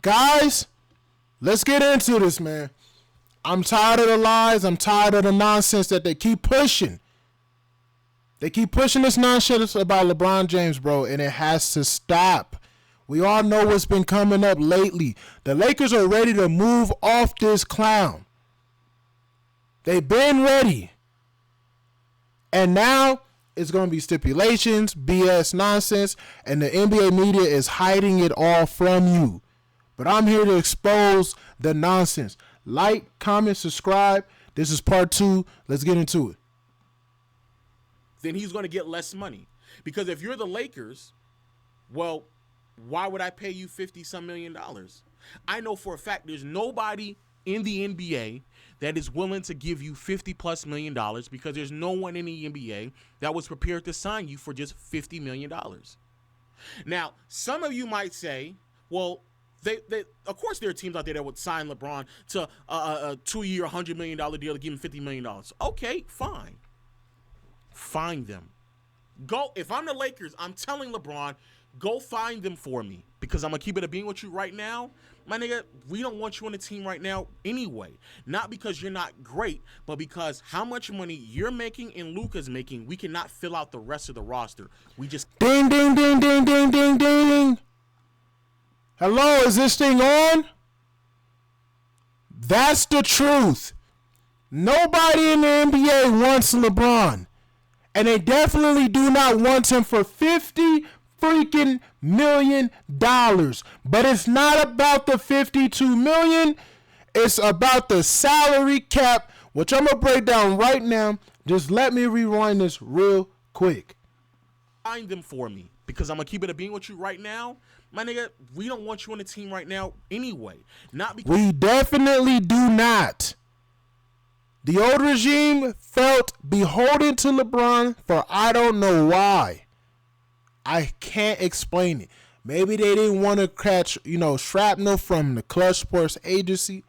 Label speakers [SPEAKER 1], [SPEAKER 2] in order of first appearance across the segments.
[SPEAKER 1] Guys, let's get into this, man. I'm tired of the lies. I'm tired of the nonsense that they keep pushing. They keep pushing this nonsense about LeBron James, bro, and it has to stop. We all know what's been coming up lately. The Lakers are ready to move off this clown. They've been ready. And now it's going to be stipulations, BS nonsense, and the NBA media is hiding it all from you. But I'm here to expose the nonsense. Like, comment, subscribe. This is part 2. Let's get into it.
[SPEAKER 2] Then he's going to get less money. Because if you're the Lakers, well, why would I pay you $50-some million? I know for a fact there's nobody in the NBA that is willing to give you $50+ million because there's no one in the NBA that was prepared to sign you for just $50 million. Now, some of you might say, well, they of course there are teams out there that would sign LeBron to a 2-year, $100 million deal to give him $50 million. Okay, fine. Find them. Go. If I'm the Lakers, I'm telling LeBron, go find them for me because I'm going to keep it a being with you right now. My nigga, we don't want you on the team right now anyway. Not because you're not great, but because how much money you're making and Luka's making, we cannot fill out the rest of the roster. We just...
[SPEAKER 1] Ding, ding, ding, ding, ding, ding, ding. Hello, is this thing on? That's the truth. Nobody in the NBA wants LeBron. And they definitely do not want him for $50 freaking million. But it's not about the $52 million. It's about the salary cap, which I'm going to break down right now. Just let me rewind this real quick.
[SPEAKER 2] Find them for me because I'm going to keep it a being with you right now. My nigga, we don't want you on the team right now anyway. Not because
[SPEAKER 1] we definitely do not. The old regime felt beholden to LeBron for I don't know why. I can't explain it. Maybe they didn't want to catch, shrapnel from the Clutch Sports agency.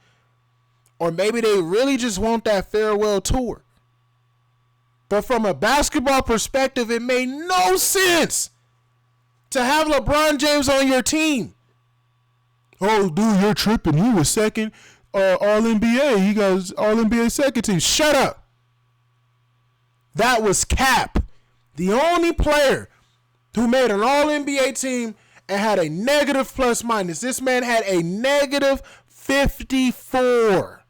[SPEAKER 1] Or maybe they really just want that farewell tour. But from a basketball perspective, it made no sense to have LeBron James on your team. Oh, dude, you're tripping. He was second All-NBA. He got All-NBA second team. Shut up. That was cap. The only player who made an All-NBA team and had a negative plus minus. This man had a negative 54.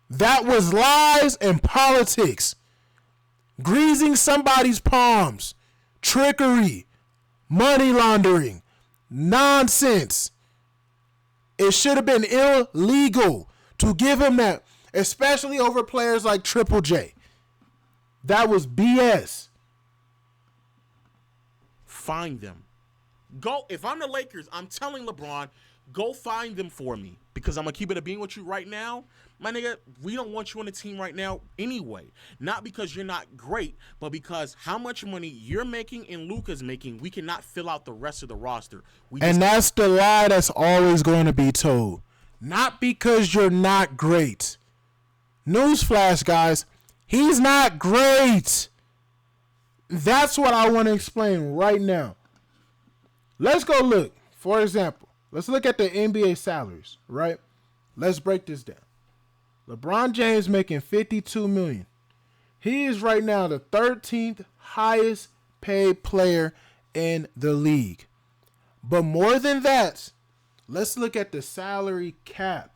[SPEAKER 1] That was lies and politics. Greasing somebody's palms. Trickery. Money laundering. Nonsense. It should have been illegal to give him that, especially over players like Triple J. That was BS.
[SPEAKER 2] Find them. Go. If I'm the Lakers, I'm telling LeBron, go find them for me because I'm going to keep it a being with you right now. My nigga, we don't want you on the team right now anyway. Not because you're not great, but because how much money you're making and Luka's making, we cannot fill out the rest of the roster.
[SPEAKER 1] And that's the lie that's always going to be told. Not because you're not great. Newsflash, guys. He's not great. That's what I want to explain right now. Let's go look. For example, let's look at the NBA salaries, right? Let's break this down. LeBron James making $52 million. He is right now the 13th highest paid player in the league. But more than that, let's look at the salary cap.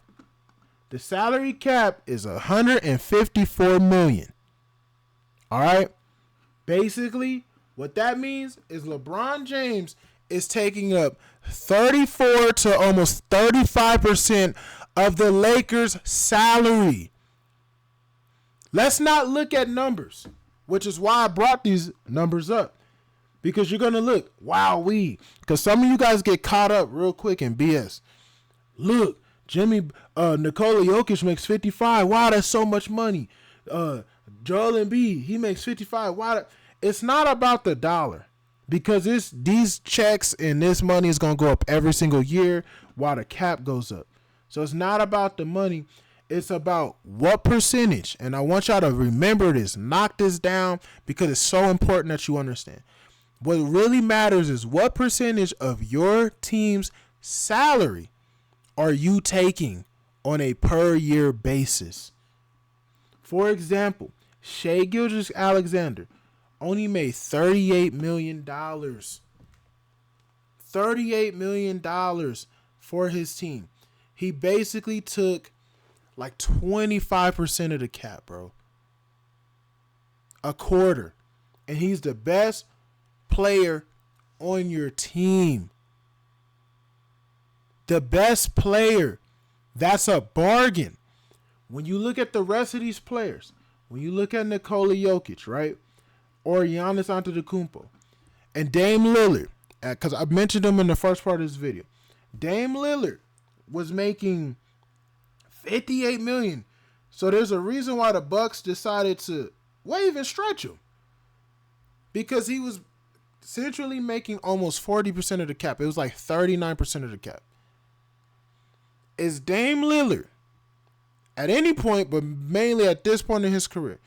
[SPEAKER 1] The salary cap is $154 million. All right? Basically, what that means is LeBron James is taking up 34 to almost 35% of the Lakers' salary. Let's not look at numbers, which is why I brought these numbers up. Because you're going to look, because some of you guys get caught up real quick in BS. Look, Nikola Jokic makes 55. Wow, that's so much money. Joel Embiid, he makes 55. Wow, it's not about the dollar. Because these checks and this money is going to go up every single year while the cap goes up. So it's not about the money. It's about what percentage. And I want y'all to remember this. Knock this down because it's so important that you understand. What really matters is what percentage of your team's salary are you taking on a per year basis? For example, Shai Gilgeous-Alexander only made $38 million. $38 million for his team. He basically took like 25% of the cap, bro. A quarter. And he's the best player on your team. The best player. That's a bargain. When you look at the rest of these players, when you look at Nikola Jokic, right? Or Giannis Antetokounmpo, and Dame Lillard, because I mentioned him in the first part of this video. Dame Lillard was making $58 million. So there's a reason why the Bucks decided to waive and stretch him. Because he was essentially making almost 40% of the cap. It was like 39% of the cap. Is Dame Lillard, at any point, but mainly at this point in his career,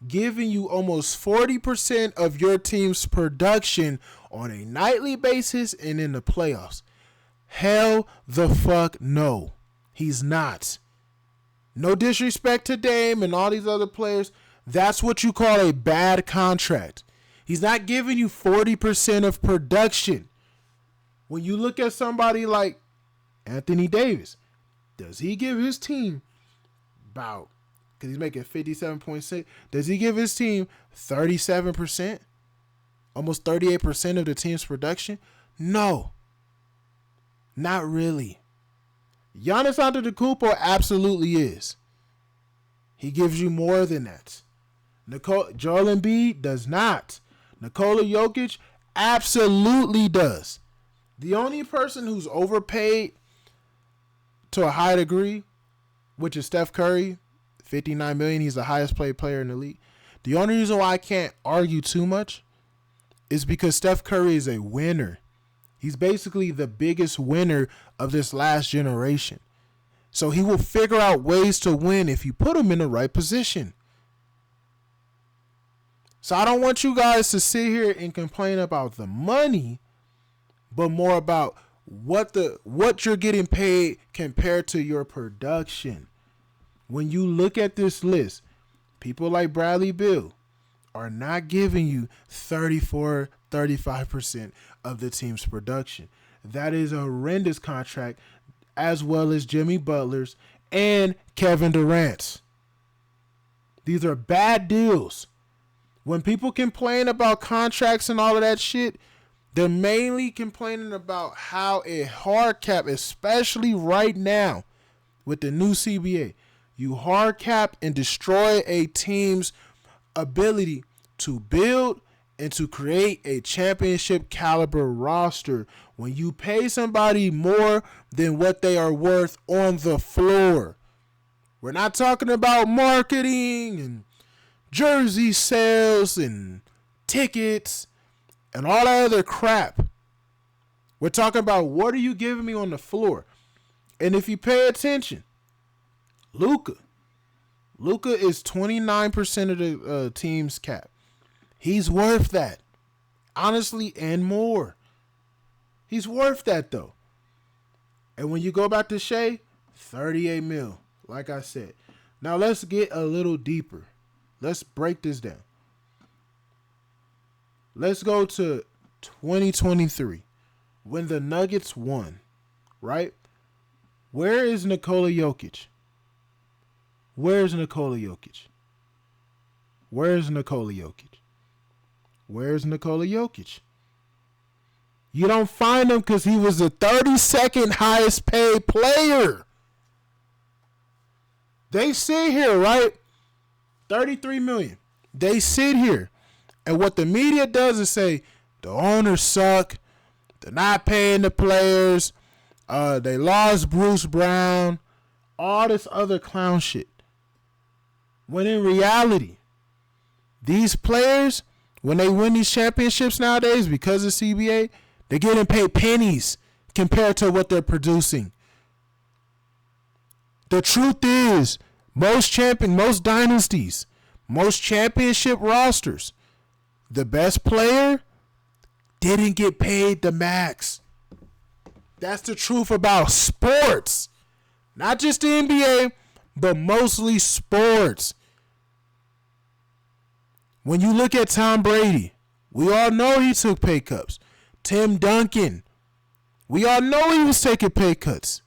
[SPEAKER 1] giving you almost 40% of your team's production on a nightly basis and in the playoffs? Hell the fuck no. He's not. No disrespect to Dame and all these other players. That's what you call a bad contract. He's not giving you 40% of production. When you look at somebody like Anthony Davis, does he give his team about, because he's making 57.6, does he give his team 37%? Almost 38% of the team's production? No. Not really. Giannis Antetokounmpo absolutely is. He gives you more than that. Joel Embiid does not. Nikola Jokic absolutely does. The only person who's overpaid to a high degree, which is Steph Curry, $59 million. He's the highest paid player in the league. The only reason why I can't argue too much is because Steph Curry is a winner. He's basically the biggest winner of this last generation. So he will figure out ways to win if you put him in the right position. So I don't want you guys to sit here and complain about the money, but more about what you're getting paid compared to your production. When you look at this list, people like Bradley Beal are not giving you 34, 35% of the team's production. That is a horrendous contract, as well as Jimmy Butler's and Kevin Durant's. These are bad deals. When people complain about contracts and all of that shit, they're mainly complaining about how a hard cap, especially right now with the new CBA, you hard cap and destroy a team's ability to build and to create a championship caliber roster when you pay somebody more than what they are worth on the floor. We're not talking about marketing and jersey sales and tickets and all that other crap. We're talking about what are you giving me on the floor? And if you pay attention, Luka is 29% of the team's cap. He's worth that. Honestly, and more. He's worth that, though. And when you go back to Shai, 38 mil, like I said. Now let's get a little deeper. Let's break this down. Let's go to 2023 when the Nuggets won, right? Where is Nikola Jokic? Where's Nikola Jokic? Where's Nikola Jokic? Where's Nikola Jokic? You don't find him because he was the 32nd highest paid player. They sit here, right? 33 million. They sit here. And what the media does is say, the owners suck. They're not paying the players. They lost Bruce Brown. All this other clown shit. When in reality, these players, when they win these championships nowadays because of CBA, they're getting paid pennies compared to what they're producing. The truth is, most dynasties, most championship rosters, the best player didn't get paid the max. That's the truth about sports. Not just the NBA, but mostly sports. When you look at Tom Brady, we all know he took pay cuts. Tim Duncan, we all know he was taking pay cuts.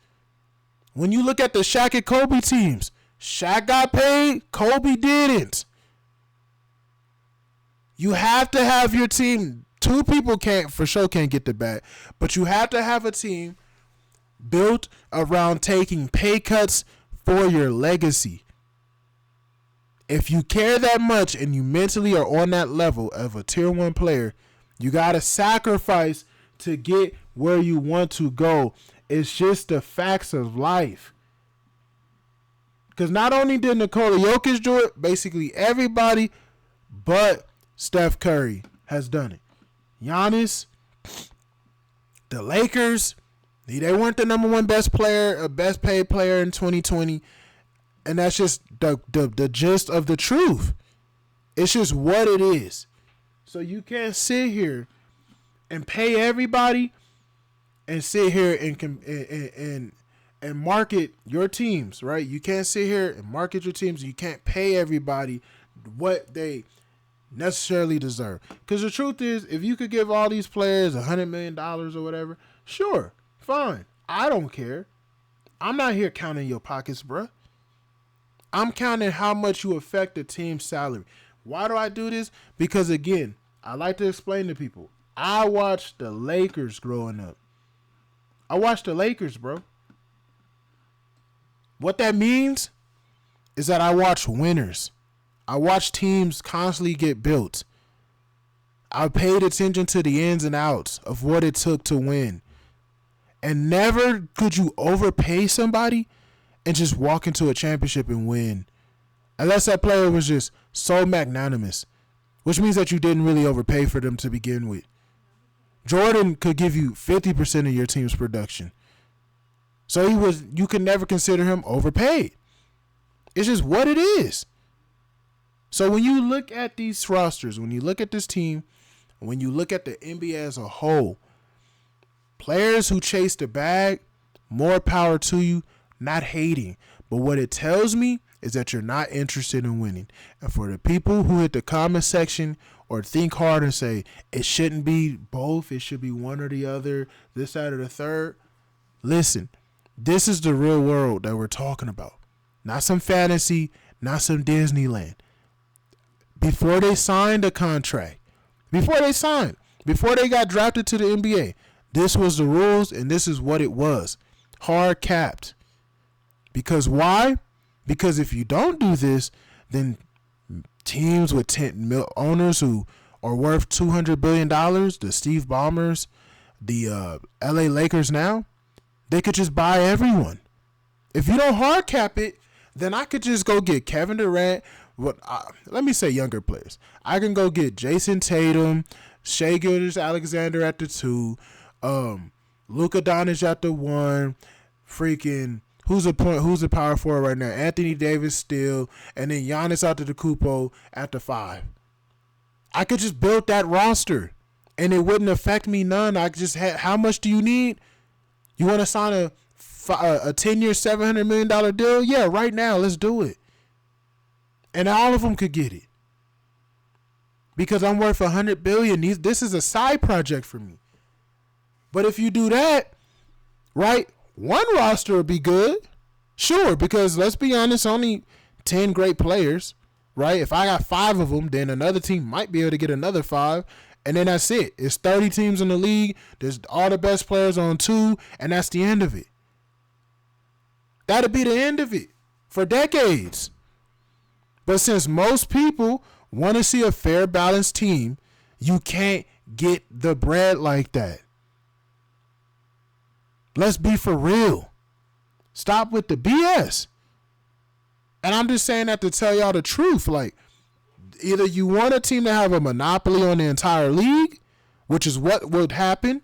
[SPEAKER 1] When you look at the Shaq and Kobe teams, Shaq got paid, Kobe didn't. You have to have your team. Two people can't get the bag, but you have to have a team built around taking pay cuts for your legacy. If you care that much and you mentally are on that level of a tier 1 player, you got to sacrifice to get where you want to go. It's just the facts of life. Because not only did Nikola Jokic do it, basically everybody but Steph Curry has done it. Giannis, the Lakers, they weren't the number 1 best paid player in 2020. And that's just the gist of the truth. It's just what it is. So you can't sit here and pay everybody and sit here and market your teams, right? You can't sit here and market your teams. You can't pay everybody what they necessarily deserve. Because the truth is, if you could give all these players $100 million or whatever, sure, fine. I don't care. I'm not here counting your pockets, bruh. I'm counting how much you affect the team's salary. Why do I do this? Because, again, I like to explain to people. I watched the Lakers growing up. I watched the Lakers, bro. What that means is that I watch winners. I watch teams constantly get built. I paid attention to the ins and outs of what it took to win. And never could you overpay somebody and just walk into a championship and win. Unless that player was just so magnanimous. Which means that you didn't really overpay for them to begin with. Jordan could give you 50% of your team's production. So you could never consider him overpaid. It's just what it is. So when you look at these rosters, when you look at this team, when you look at the NBA as a whole, players who chase the bag, more power to you. Not hating, but what it tells me is that you're not interested in winning. And for the people who hit the comment section or think hard and say it shouldn't be both, it should be one or the other, this side or the third, listen, this is the real world that we're talking about. Not some fantasy, not some Disneyland. Before they signed a contract, before they got drafted to the NBA, this was the rules and this is what it was. Hard capped. Because why? Because if you don't do this, then teams with owners who are worth $200 billion, the Steve Ballmers, the LA Lakers now, they could just buy everyone. If you don't hard cap it, then I could just go get Kevin Durant. Let me say younger players. I can go get Jason Tatum, Shai Gilgeous-Alexander at the 2, Luka Doncic at the 1, freaking... Who's the power forward right now? Anthony Davis still, and then Giannis Antetokounmpo at the 5. I could just build that roster, and it wouldn't affect me none. I just had. How much do you need? You want to sign a 10-year, $700 million deal? Yeah, right now, let's do it. And all of them could get it because I'm worth $100 billion. This is a side project for me. But if you do that, right? One roster would be good. Sure, because let's be honest, only 10 great players, right? If I got 5 of them, then another team might be able to get another 5, and then that's it. It's 30 teams in the league. There's all the best players on 2, and that's the end of it. That'd be the end of it for decades. But since most people want to see a fair, balanced team, you can't get the bread like that. Let's be for real. Stop with the BS. And I'm just saying that to tell y'all the truth. Like, either you want a team to have a monopoly on the entire league, which is what would happen.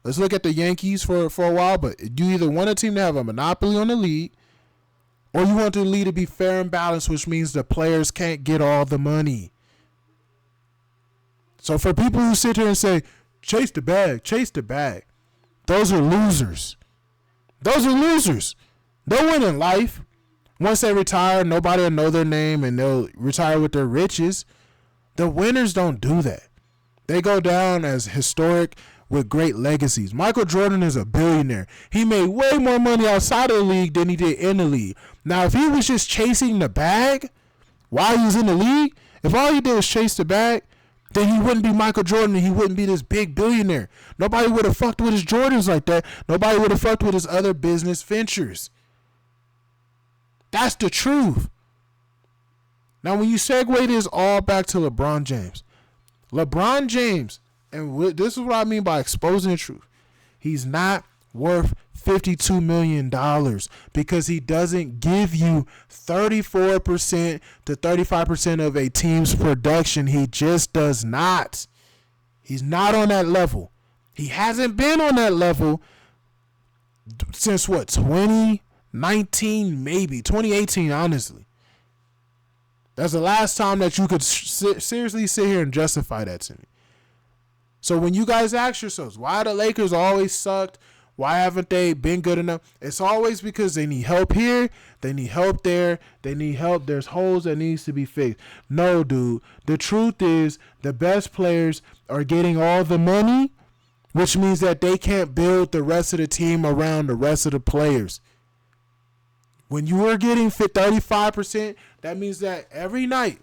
[SPEAKER 1] Let's look at the Yankees for a while. But you either want a team to have a monopoly on the league, or you want the league to be fair and balanced, which means the players can't get all the money. So for people who sit here and say, chase the bag, those are losers. Those are losers. They'll win in life. Once they retire, nobody will know their name and they'll retire with their riches. The winners don't do that. They go down as historic with great legacies. Michael Jordan is a billionaire. He made way more money outside of the league than he did in the league. Now, if he was just chasing the bag while he was in the league, if all he did was chase the bag, then he wouldn't be Michael Jordan and he wouldn't be this big billionaire. Nobody would have fucked with his Jordans like that. Nobody would have fucked with his other business ventures. That's the truth. Now, when you segue this all back to LeBron James, and this is what I mean by exposing the truth, he's not worth $52 million because he doesn't give you 34% to 35% of a team's production. He just does not. He's not on that level. He hasn't been on that level since what, 2019, maybe 2018, honestly. That's the last time that you could seriously sit here and justify that to me. So when you guys ask yourselves, why the Lakers always sucked? Why haven't they been good enough? It's always because they need help here, they need help there, they need help. There's holes that needs to be fixed. No, dude. The truth is the best players are getting all the money, which means that they can't build the rest of the team around the rest of the players. When you are getting 35%, that means that every night,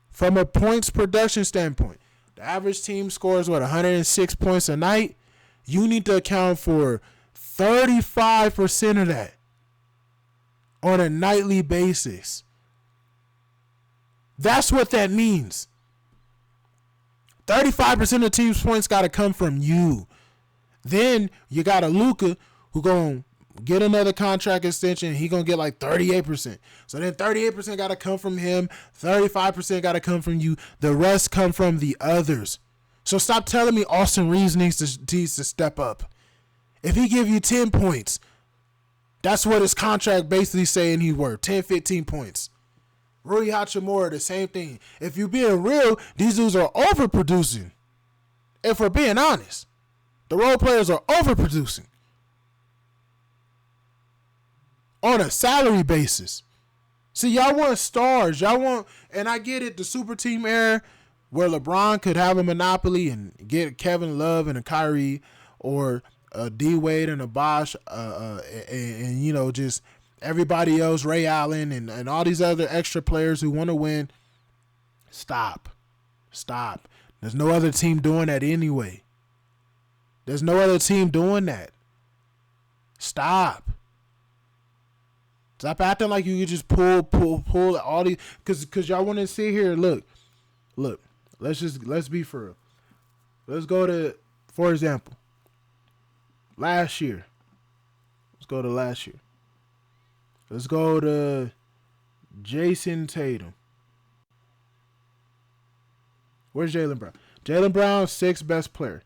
[SPEAKER 1] from a points production standpoint, the average team scores, 106 points a night? You need to account for 35% of that on a nightly basis. That's what that means. 35% of the team's points got to come from you. Then you got a Luka who going to get another contract extension. He going to get like 38%. So then 38% got to come from him. 35% got to come from you. The rest come from the others. So stop telling me Austin Reeves needs to step up. If he give you 10 points, that's what his contract basically saying he worth. 10, 15 points. Rui Hachimura, the same thing. If you're being real, these dudes are overproducing. If we're being honest, the role players are overproducing on a salary basis. See, y'all want stars. Y'all want, and I get it, the super team era where LeBron could have a monopoly and get Kevin Love and a Kyrie or a D Wade and a Bosh and you know, just everybody else, Ray Allen and all these other extra players who want to win. Stop. There's no other team doing that anyway. There's no other team doing that. Stop acting like you could just pull all these, because y'all want to sit here. Look. Let's be for real. Let's go to, for example, last year. Let's go to Jason Tatum. Where's Jaylen Brown? Jaylen Brown, sixth best player.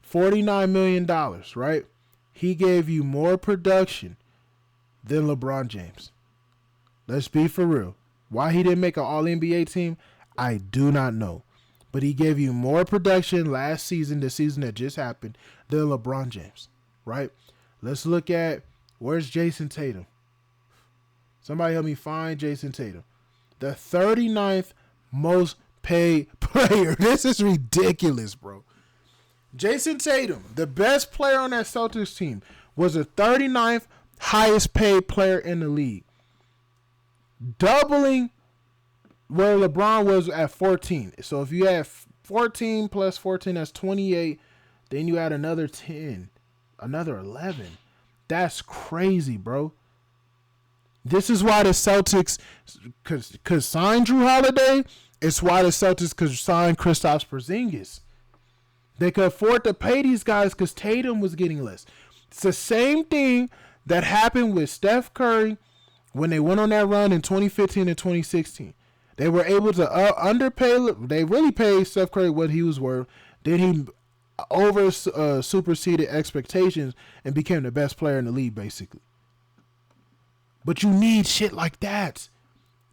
[SPEAKER 1] $49 million, right? He gave you more production than LeBron James. Let's be for real. Why he didn't make an All-NBA team, I do not know. But he gave you more production last season, the season that just happened, than LeBron James, right? Let's look at, where's Jason Tatum? Somebody help me find Jason Tatum. The 39th most paid player. This is ridiculous, bro. Jason Tatum, the best player on that Celtics team, was the 39th highest paid player in the league. Doubling where LeBron was at 14. So if you have 14 plus 14, that's 28. Then you add another 10, another 11. That's crazy, bro. This is why the Celtics could sign Drew Holiday. It's why the Celtics could sign Kristaps Porzingis. They could afford to pay these guys because Tatum was getting less. It's the same thing that happened with Steph Curry when they went on that run in 2015 and 2016. They were able to underpay. They really paid Steph Curry what he was worth. Then he superseded expectations and became the best player in the league, basically. But you need shit like that.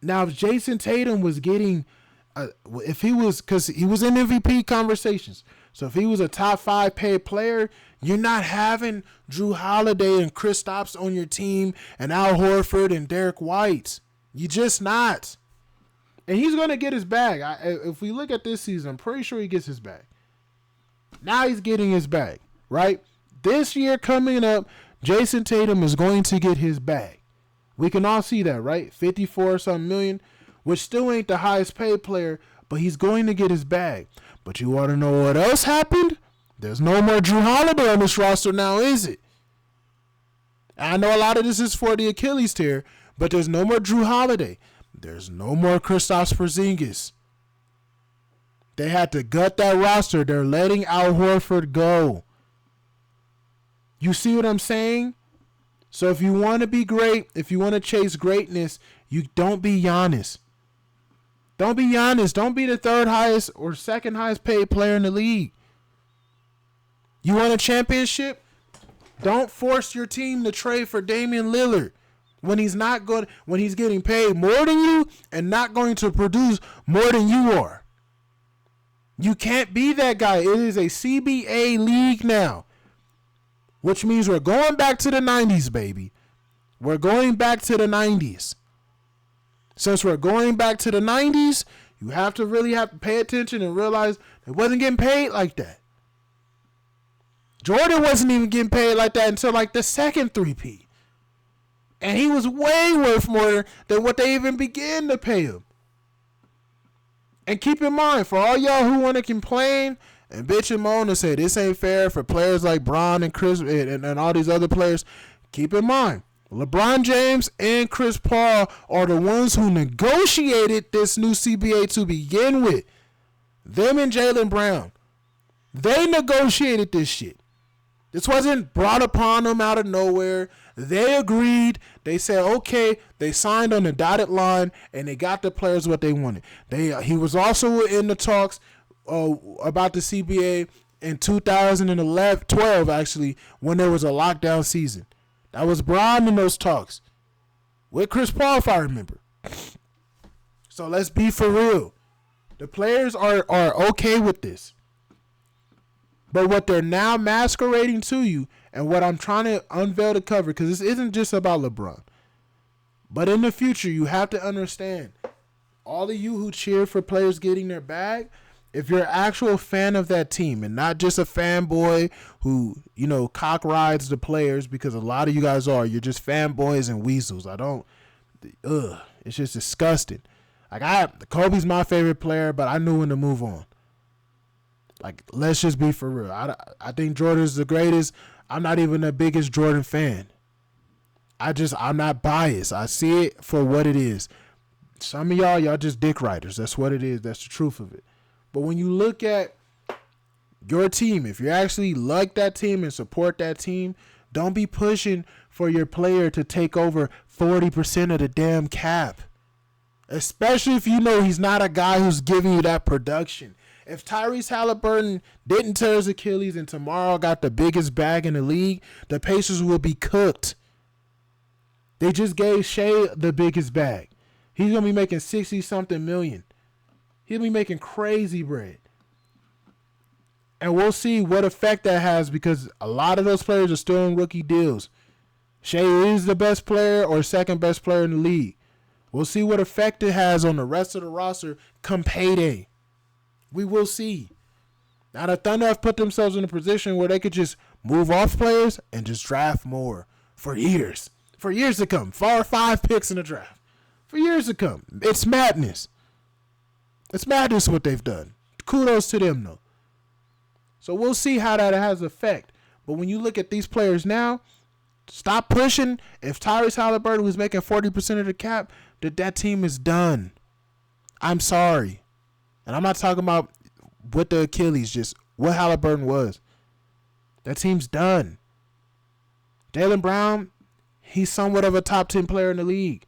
[SPEAKER 1] Now, if Jason Tatum was getting if he was, because he was in MVP conversations. So if he was a top 5 paid player, you're not having Drew Holiday and Kristaps on your team and Al Horford and Derek White. You just not. And he's going to get his bag. If we look at this season, I'm pretty sure he gets his bag. Now he's getting his bag, right? This year coming up, Jason Tatum is going to get his bag. We can all see that, right? 54 something million, which still ain't the highest paid player, but he's going to get his bag. But you want to know what else happened? There's no more Drew Holiday on this roster now, is it? I know a lot of this is for the Achilles tear, but there's no more Drew Holiday. There's no more Kristaps Porzingis. They had to gut that roster. They're letting Al Horford go. You see what I'm saying? So if you want to be great, if you want to chase greatness, you don't be Giannis. Don't be Giannis. Don't be the third highest or second highest paid player in the league. You want a championship? Don't force your team to trade for Damian Lillard when he's not good, when he's getting paid more than you and not going to produce more than you are. You can't be that guy. It is a CBA league now, which means we're going back to the 90s, baby. We're going back to the 90s. Since we're going back to the 90s, you have to really have to pay attention and realize it wasn't getting paid like that. Jordan wasn't even getting paid like that until like the second 3P. And he was way worth more than what they even began to pay him. And keep in mind, for all y'all who want to complain and bitch and moan and say this ain't fair for players like Bron and Chris and all these other players, keep in mind, LeBron James and Chris Paul are the ones who negotiated this new CBA to begin with. Them and Jaylen Brown. They negotiated this shit. This wasn't brought upon them out of nowhere. They agreed. They said, okay. They signed on the dotted line, and they got the players what they wanted. He was also in the talks about the CBA in 2012, actually, when there was a lockdown season. That was Bron in those talks with Chris Paul, if I remember. So let's be for real. The players are okay with this. But what they're now masquerading to you, and what I'm trying to unveil the cover, because this isn't just about LeBron. But in the future, you have to understand, all of you who cheer for players getting their bag, if you're an actual fan of that team and not just a fanboy who, cock rides the players, because a lot of you guys are, you're just fanboys and weasels. It's just disgusting. Like Kobe's my favorite player, but I knew when to move on. Like, let's just be for real. I think Jordan's the greatest. I'm not even the biggest Jordan fan. I'm not biased. I see it for what it is. Some of y'all just dick riders. That's what it is. That's the truth of it. But when you look at your team, if you actually like that team and support that team, don't be pushing for your player to take over 40% of the damn cap. Especially if you know he's not a guy who's giving you that production. If Tyrese Halliburton didn't tear his Achilles and tomorrow got the biggest bag in the league, the Pacers will be cooked. They just gave Shea the biggest bag. He's going to be making 60-something million. He'll be making crazy bread. And we'll see what effect that has, because a lot of those players are still in rookie deals. Shea is the best player or second best player in the league. We'll see what effect it has on the rest of the roster come payday. We will see. Now, the Thunder have put themselves in a position where they could just move off players and just draft more for years. For years to come. 4 or 5 picks in the draft. For years to come. It's madness. It's madness what they've done. Kudos to them, though. So we'll see how that has effect. But when you look at these players now, stop pushing. If Tyrese Halliburton was making 40% of the cap, that team is done. I'm sorry. And I'm not talking about with the Achilles, just what Halliburton was. That team's done. Jaylen Brown, he's somewhat of a top 10 player in the league.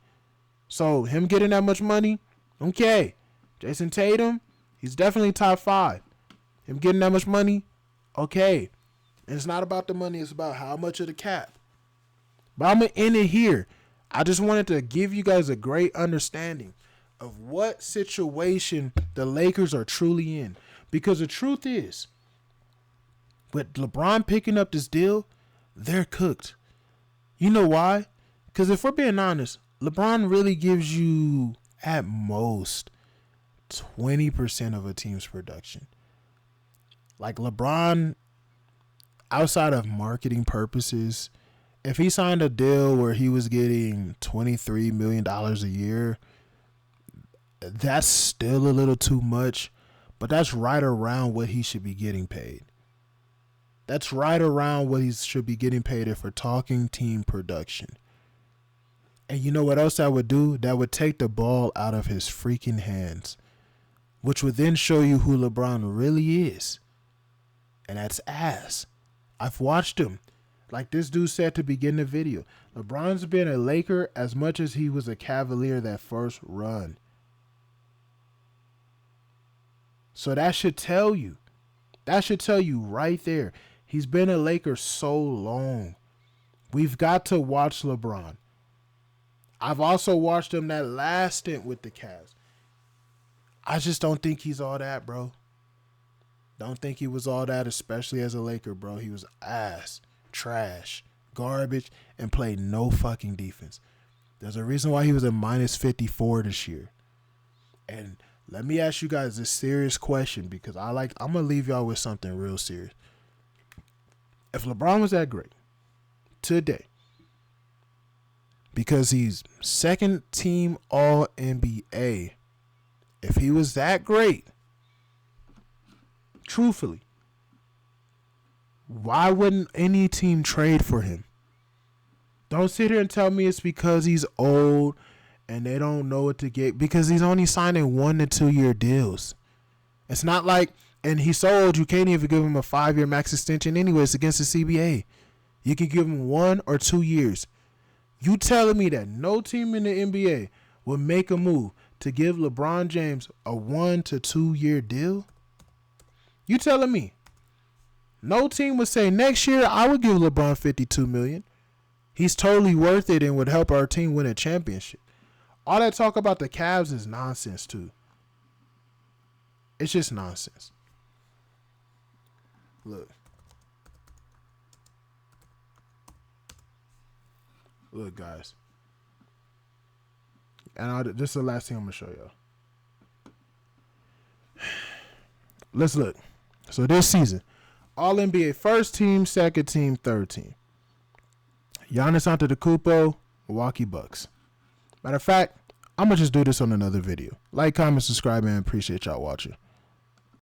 [SPEAKER 1] So him getting that much money, okay. Jason Tatum, he's definitely top 5. Him getting that much money, okay. And it's not about the money, it's about how much of the cap. But I'm going to end it here. I just wanted to give you guys a great understanding of what situation the Lakers are truly in. Because the truth is, with LeBron picking up this deal, they're cooked. You know why? Because if we're being honest, LeBron really gives you, at most, 20% of a team's production. Like LeBron, outside of marketing purposes, if he signed a deal where he was getting $23 million a year, that's still a little too much, but that's right around what he should be getting paid. That's right around what he should be getting paid if we're talking team production. And you know what else that would do? That would take the ball out of his freaking hands, which would then show you who LeBron really is. And that's ass. I've watched him. Like this dude said to begin the video, LeBron's been a Laker as much as he was a Cavalier that first run. So that should tell you. That should tell you right there. He's been a Laker so long. We've got to watch LeBron. I've also watched him that last stint with the Cavs. I just don't think he's all that, bro. Don't think he was all that, especially as a Laker, bro. He was ass, trash, garbage, and played no fucking defense. There's a reason why he was a minus 54 this year. And let me ask you guys this serious question, because I'm going to leave y'all with something real serious. If LeBron was that great today, because he's second team All NBA, if he was that great, truthfully, why wouldn't any team trade for him? Don't sit here and tell me it's because he's old and they don't know what to get, because he's only signing 1 to 2 year deals. It's not like, and he's so old you can't even give him a 5-year max extension anyway. It's against the CBA. You can give him 1 or 2 years. You telling me that no team in the NBA will make a move to give LeBron James a 1 to 2 year deal? You telling me no team would say next year I would give LeBron $52 million. He's totally worth it and would help our team win a championship. All that talk about the Cavs is nonsense too. It's just nonsense. Look, guys. And this is the last thing I'm gonna show y'all. Let's look. So this season, All NBA first team, second team, third team. Giannis Antetokounmpo, Milwaukee Bucks. Matter of fact, I'm gonna just do this on another video. Like, comment, subscribe, and appreciate y'all watching.